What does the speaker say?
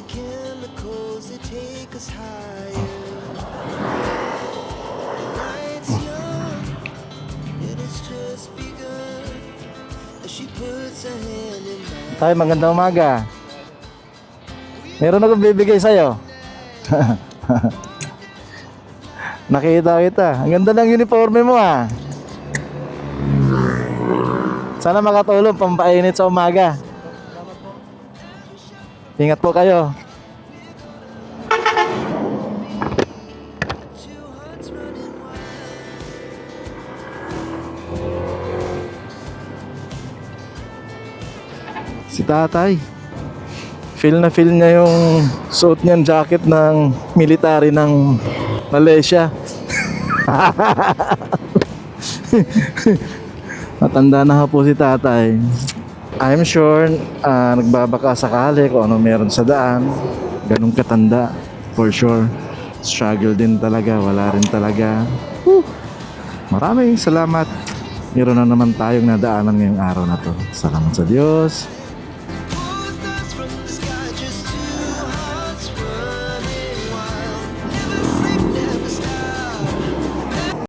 the chemicals that take us higher. Night's young, and it's just begun. As she puts her hand in mine. Tay, magandang umaga. Meron akong bibigay sa'yo. Nakita kita. Ang ganda ng uniforme mo ah. Sana makatulong pampainit sa umaga. Ingat po kayo. Si tatay, feel na feel niya yung suot niyang jacket ng military ng Malaysia. Matanda na po si tatay. I'm sure nagbabaka sakali kung ano meron sa daan. Ganong katanda, for sure. Struggle din talaga, wala rin talaga. Maraming salamat. Meron na naman tayong nadaanan ngayong araw na to. Salamat sa Diyos.